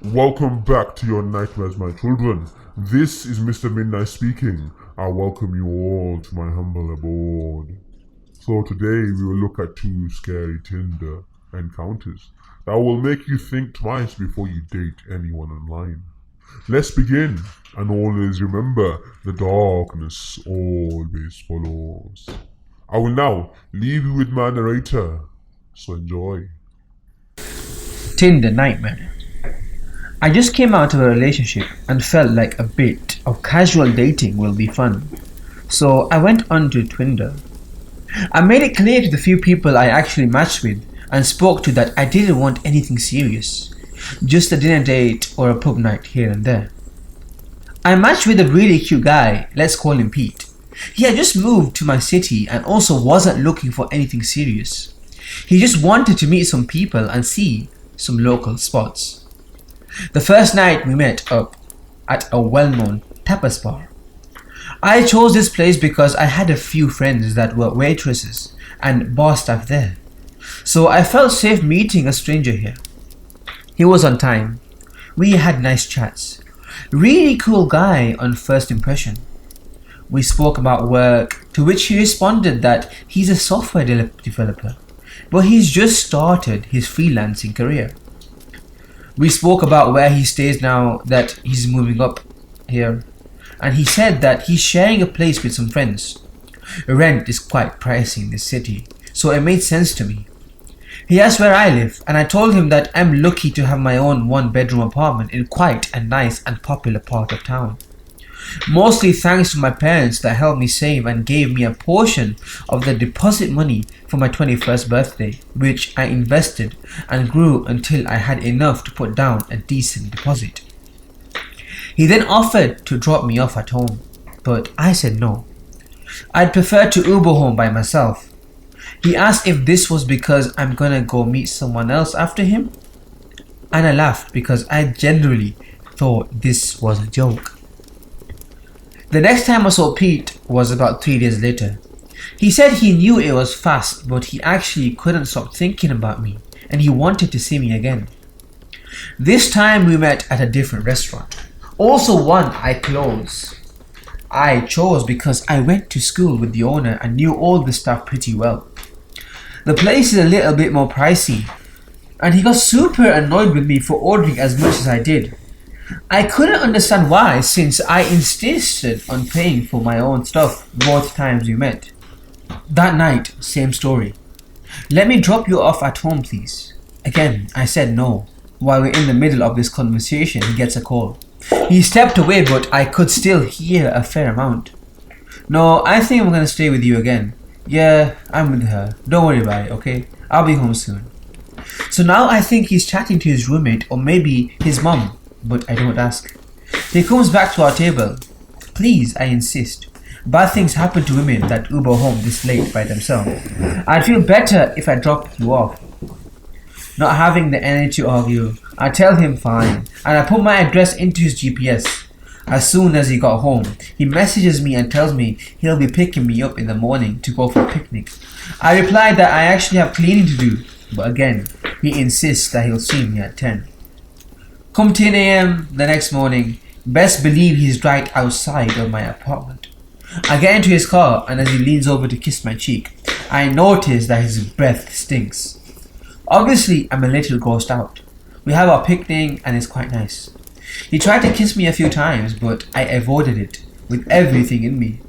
Welcome back to your nightmares, my children. This is Mr. Midnight speaking. I welcome you all to my humble abode. So today we will look at two scary Tinder encounters that will make you think twice before you date anyone online. Let's begin, and always remember, the darkness always follows. I will now leave you with my narrator, so enjoy. Tinder nightmare. I just came out of a relationship and felt like a bit of casual dating will be fun. So I went onto Tinder. I made it clear to the few people I actually matched with and spoke to that I didn't want anything serious, just a dinner date or a pub night here and there. I matched with a really cute guy, let's call him Pete. He had just moved to my city and also wasn't looking for anything serious. He just wanted to meet some people and see some local spots. The first night we met up at a well-known tapas bar. I chose this place because I had a few friends that were waitresses and bar staff there, so I felt safe meeting a stranger here. He was on time. We had nice chats. Really cool guy on first impression. We spoke about work, to which he responded that he's a software developer, but he's just started his freelancing career. We spoke about where he stays now that he's moving up here, and he said that he's sharing a place with some friends. Rent is quite pricey in this city, so it made sense to me. He asked where I live, and I told him that I'm lucky to have my own one-bedroom apartment in quite a nice and popular part of town. Mostly thanks to my parents that helped me save and gave me a portion of the deposit money for my 21st birthday, which I invested and grew until I had enough to put down a decent deposit. He then offered to drop me off at home, but I said no. I'd prefer to Uber home by myself. He asked if this was because I'm gonna go meet someone else after him, and I laughed because I generally thought this was a joke. The next time I saw Pete was about 3 days later. He said he knew it was fast, but he actually couldn't stop thinking about me and he wanted to see me again. This time we met at a different restaurant, also one I chose because I went to school with the owner and knew all the staff pretty well. The place is a little bit more pricey, and he got super annoyed with me for ordering as much as I did. I couldn't understand why, since I insisted on paying for my own stuff both times we met. That night, same story. Let me drop you off at home, please. Again, I said no. While we're in the middle of this conversation, he gets a call. He stepped away, but I could still hear a fair amount. No, I think I'm gonna stay with you again. Yeah, I'm with her. Don't worry about it, okay? I'll be home soon. So now I think he's chatting to his roommate or maybe his mom, but I don't ask. He comes back to our table. Please, I insist. Bad things happen to women that Uber home this late by themselves. I'd feel better if I dropped you off. Not having the energy to argue, I tell him fine, and I put my address into his GPS. As soon as he got home, he messages me and tells me he'll be picking me up in the morning to go for a picnic. I replied that I actually have cleaning to do, but again, he insists that he'll see me at 10. Come 10 a.m. the next morning, best believe he's right outside of my apartment. I get into his car, and as he leans over to kiss my cheek, I notice that his breath stinks. Obviously, I'm a little grossed out. We have our picnic and it's quite nice. He tried to kiss me a few times, but I avoided it with everything in me.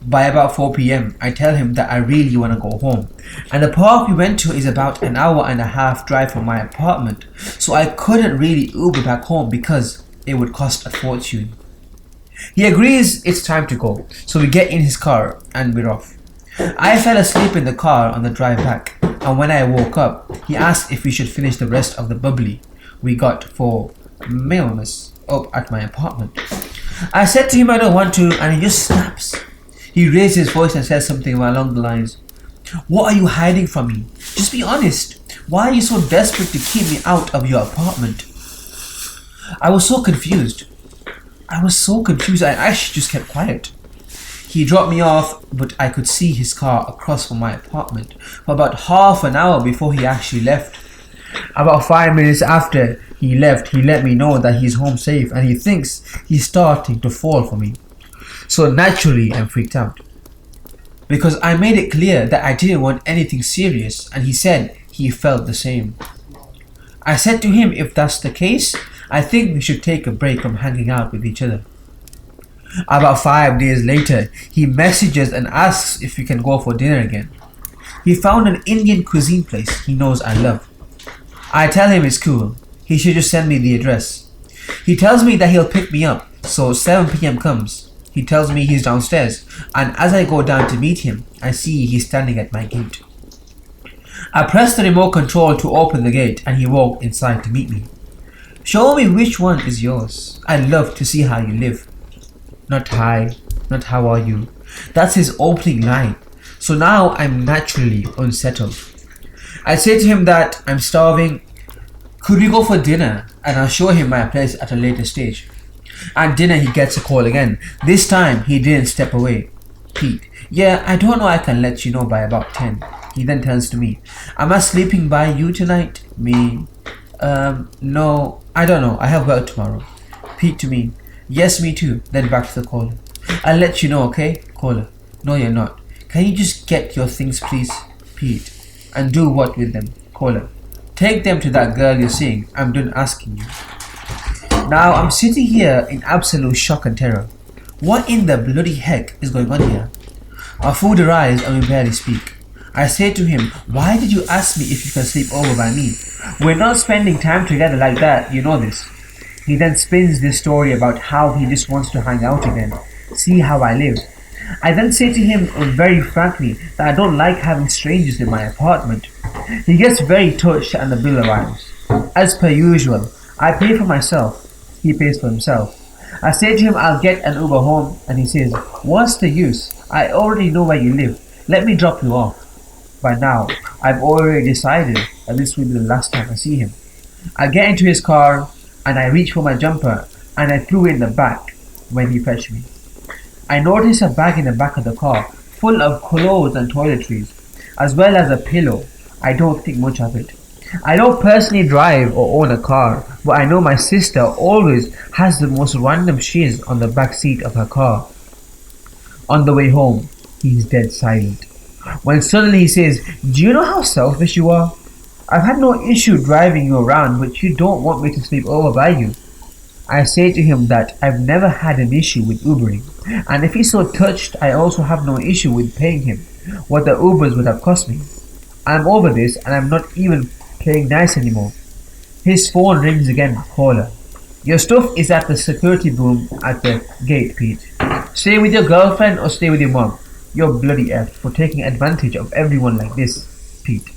By about 4 p.m, I tell him that I really want to go home, and the park we went to is about an hour and a half drive from my apartment, so I couldn't really Uber back home because it would cost a fortune. He agrees it's time to go, so we get in his car and we're off. I fell asleep in the car on the drive back, and when I woke up, he asked if we should finish the rest of the bubbly we got for maleness up at my apartment. I said to him I don't want to, and he just snaps. He raised his voice and says something along the lines, "What are you hiding from me? Just be honest. Why are you so desperate to keep me out of your apartment?" I was so confused. I actually just kept quiet. He dropped me off, but I could see his car across from my apartment for about half an hour before he actually left. About 5 minutes after he left, he let me know that he's home safe and he thinks he's starting to fall for me. So naturally, I'm freaked out. Because I made it clear that I didn't want anything serious and he said he felt the same. I said to him, if that's the case, I think we should take a break from hanging out with each other. About 5 days later, he messages and asks if we can go for dinner again. He found an Indian cuisine place he knows I love. I tell him it's cool, he should just send me the address. He tells me that he'll pick me up, so 7 p.m. comes. He tells me he's downstairs, and as I go down to meet him, I see he's standing at my gate. I press the remote control to open the gate and he walked inside to meet me. Show me which one is yours. I'd love to see how you live. Not hi, not how are you. That's his opening line. So now I'm naturally unsettled. I say to him that I'm starving. Could we go for dinner? And I'll show him my place at a later stage. At dinner he gets a call again. This time he didn't step away. Pete, yeah, I don't know, I can let you know by about 10. He then turns to me. Am I sleeping by you tonight? Me. No, I don't know. I have work tomorrow. Pete to me. Yes, me too. Then back to the caller. I'll let you know, okay? Caller. No, you're not. Can you just get your things, please? Pete. And do what with them? Caller. Take them to that girl you're seeing. I'm done asking you. Now I'm sitting here in absolute shock and terror. What in the bloody heck is going on here? Our food arrives and we barely speak. I say to him, why did you ask me if you can sleep over by me? We're not spending time together like that, you know this. He then spins this story about how he just wants to hang out again, see how I live. I then say to him very frankly that I don't like having strangers in my apartment. He gets very touched and the bill arrives. As per usual, I pay for myself, he pays for himself. I say to him I'll get an Uber home and he says, what's the use? I already know where you live, let me drop you off. By now, I've already decided that this will be the last time I see him. I get into his car and I reach for my jumper and I threw it in the back when he fetched me. I noticed a bag in the back of the car full of clothes and toiletries, as well as a pillow. I don't think much of it. I don't personally drive or own a car, but I know my sister always has the most random shiz on the back seat of her car. On the way home, he's dead silent. When suddenly he says, do you know how selfish you are? I've had no issue driving you around, but you don't want me to sleep over by you. I say to him that I've never had an issue with Ubering, and if he's so touched, I also have no issue with paying him what the Ubers would have cost me. I'm over this and I'm not even playing nice anymore. His phone rings again. Caller. Your stuff is at the security room at the gate, Pete. Stay with your girlfriend or stay with your mom. You're bloody F for taking advantage of everyone like this, Pete.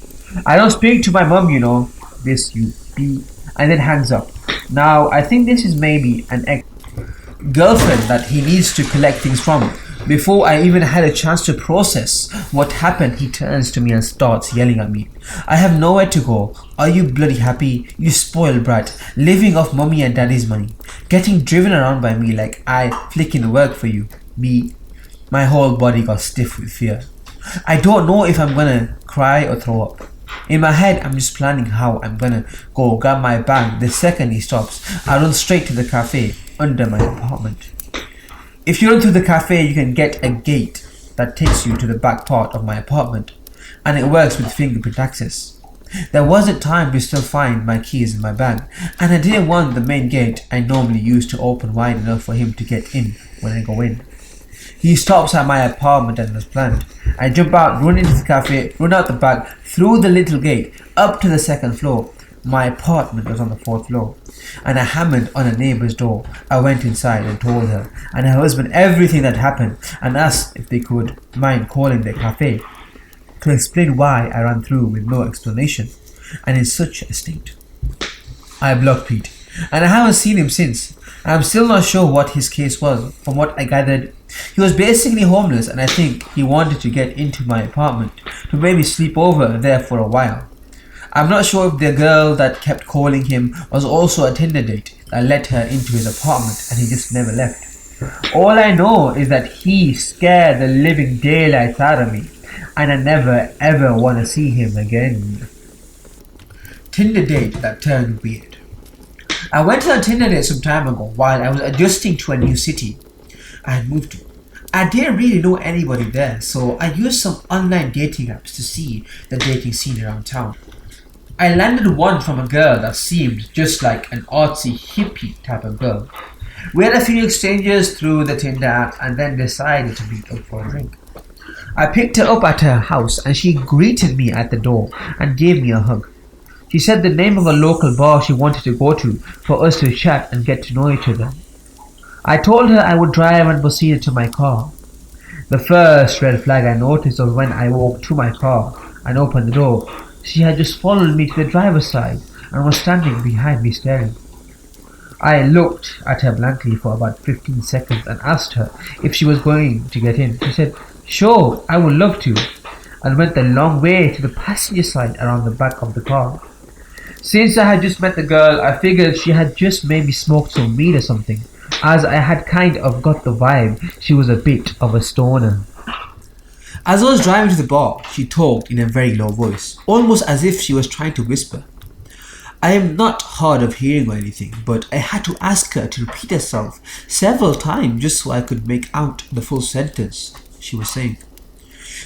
I don't speak to my mom, you know. This you be, and then hangs up. Now, I think this is maybe an ex-girlfriend that he needs to collect things from. Before I even had a chance to process what happened, he turns to me and starts yelling at me. I have nowhere to go. Are you bloody happy? You spoiled brat, living off mommy and daddy's money, getting driven around by me like I flicking work for you. B. My whole body got stiff with fear. I don't know if I'm gonna cry or throw up. In my head, I'm just planning how I'm gonna go grab my bag the second he stops. I run straight to the cafe under my apartment. If you run through the cafe, you can get a gate that takes you to the back part of my apartment, and it works with fingerprint access. There wasn't time to still find my keys in my bag, and I didn't want the main gate I normally use to open wide enough for him to get in when I go in. He stops at my apartment as planned. I jump out, run into the cafe, run out the back, through the little gate, up to the second floor. My apartment was on the 4th floor, and I hammered on a neighbor's door. I went inside and told her and her husband everything that happened and asked if they could mind calling the cafe to explain why I ran through with no explanation and in such a state. I blocked Pete, and I haven't seen him since. I'm still not sure what his case was. From what I gathered, he was basically homeless, and I think he wanted to get into my apartment to maybe sleep over there for a while. I'm not sure if the girl that kept calling him was also a Tinder date that let her into his apartment and he just never left. All I know is that he scared the living daylights out of me, and I never ever want to see him again. Tinder date that turned weird. I went on a Tinder date some time ago while I was adjusting to a new city I had moved to. I didn't really know anybody there, so I used some online dating apps to see the dating scene around town. I landed one from a girl that seemed just like an artsy hippie type of girl. We had a few exchanges through the Tinder app and then decided to meet up for a drink. I picked her up at her house and she greeted me at the door and gave me a hug. She said the name of a local bar she wanted to go to for us to chat and get to know each other. I told her I would drive and proceeded to my car. The first red flag I noticed was when I walked to my car and opened the door. She had just followed me to the driver's side and was standing behind me staring. I looked at her blankly for about 15 seconds and asked her if she was going to get in. She said, "Sure, I would love to," and went the long way to the passenger side around the back of the car. Since I had just met the girl, I figured she had just maybe smoked some weed or something, as I had kind of got the vibe she was a bit of a stoner. As I was driving to the bar, she talked in a very low voice, almost as if she was trying to whisper. I am not hard of hearing or anything, but I had to ask her to repeat herself several times just so I could make out the full sentence she was saying.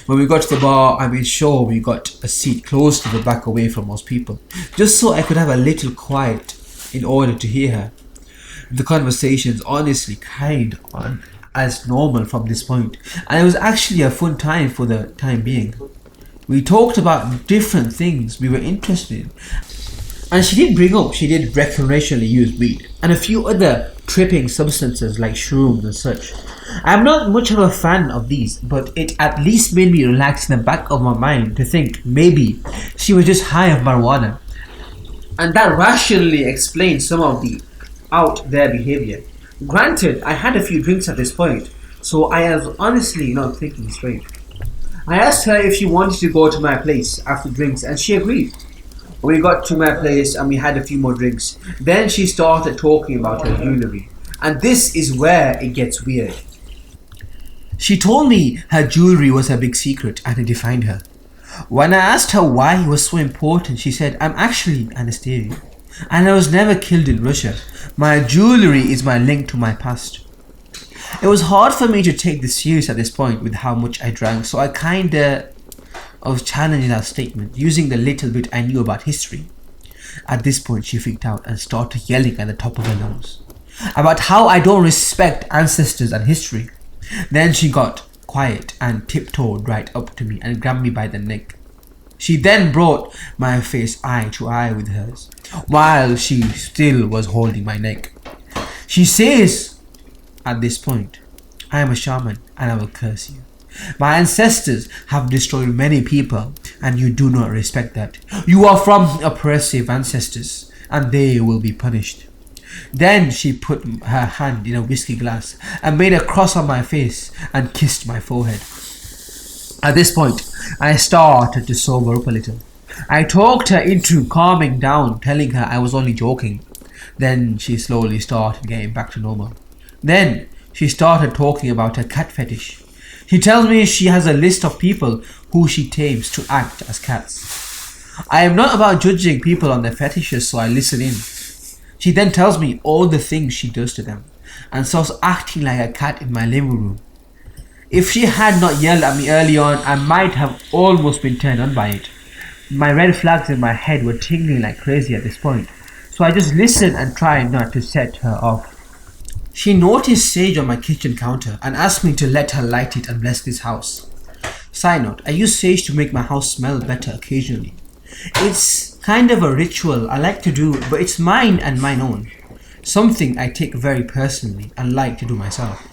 When we got to the bar, I made sure we got a seat close to the back away from most people, just so I could have a little quiet in order to hear her. The conversations honestly carried on as normal from this point, and it was actually a fun time for the time being. We talked about different things we were interested in, and she did bring up she did recreationally use weed and a few other tripping substances like shrooms and such. I'm not much of a fan of these, but it at least made me relax in the back of my mind to think maybe she was just high of marijuana, and that rationally explains some of the out there behavior. Granted, I had a few drinks at this point, so I was honestly not thinking straight. I asked her if she wanted to go to my place after drinks, and she agreed. We got to my place and we had a few more drinks. Then she started talking about her jewellery, and this is where it gets weird. She told me her jewellery was her big secret and it defined her. When I asked her why it was so important, she said, "I'm actually Anastasia, and I was never killed in Russia. My jewellery is my link to my past." It was hard for me to take this serious at this point with how much I drank, so I kinda of challenging that statement, using the little bit I knew about history. At this point, she freaked out and started yelling at the top of her lungs about how I don't respect ancestors and history. Then she got quiet and tiptoed right up to me and grabbed me by the neck. She then brought my face eye to eye with hers, while she still was holding my neck. She says, at this point, "I am a shaman and I will curse you. My ancestors have destroyed many people and you do not respect that. You are from oppressive ancestors and they will be punished." Then she put her hand in a whiskey glass and made a cross on my face and kissed my forehead. At this point, I started to sober up a little. I talked her into calming down, telling her I was only joking. Then she slowly started getting back to normal. Then she started talking about her cat fetish. She tells me she has a list of people who she tames to act as cats. I am not about judging people on their fetishes, so I listen in. She then tells me all the things she does to them and starts acting like a cat in my living room. If she had not yelled at me early on, I might have almost been turned on by it. My red flags in my head were tingling like crazy at this point, so I just listened and tried not to set her off. She noticed sage on my kitchen counter and asked me to let her light it and bless this house. Side note, I use sage to make my house smell better occasionally. It's kind of a ritual I like to do, but it's mine and mine own. Something I take very personally and like to do myself.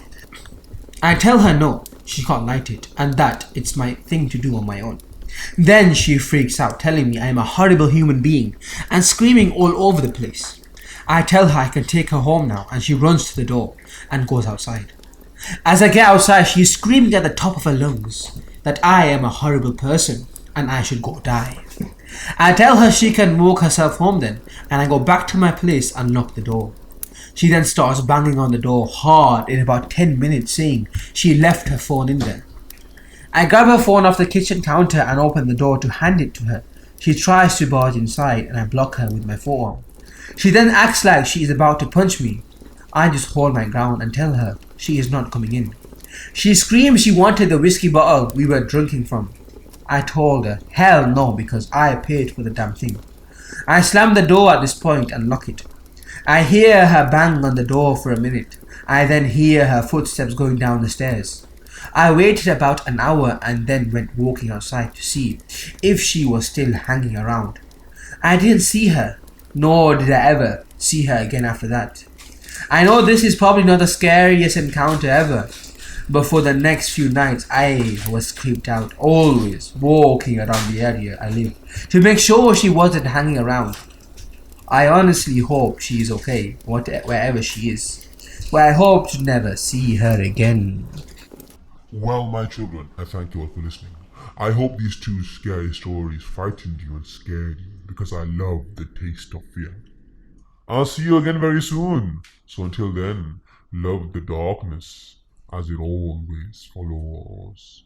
I tell her no, she can't light it, and that it's my thing to do on my own. Then she freaks out, telling me I am a horrible human being and screaming all over the place. I tell her I can take her home now, and she runs to the door and goes outside. As I get outside, she is screaming at the top of her lungs that I am a horrible person and I should go die. I tell her she can walk herself home then, and I go back to my place and lock the door. She then starts banging on the door hard in about 10 minutes, saying she left her phone in there. I grab her phone off the kitchen counter and open the door to hand it to her. She tries to barge inside and I block her with my forearm. She then acts like she is about to punch me. I just hold my ground and tell her she is not coming in. She screams she wanted the whiskey bottle we were drinking from. I told her, hell no, because I paid for the damn thing. I slam the door at this point and lock it. I hear her bang on the door for a minute. I then hear her footsteps going down the stairs. I waited about an hour and then went walking outside to see if she was still hanging around. I didn't see her, nor did I ever see her again after that. I know this is probably not the scariest encounter ever, but for the next few nights I was creeped out, always walking around the area I live to make sure she wasn't hanging around. I honestly hope she is okay, wherever she is, but I hope to never see her again. Well, my children, I thank you all for listening. I hope these two scary stories frightened you and scared you, because I love the taste of fear. I'll see you again very soon. So until then, love the darkness as it always follows.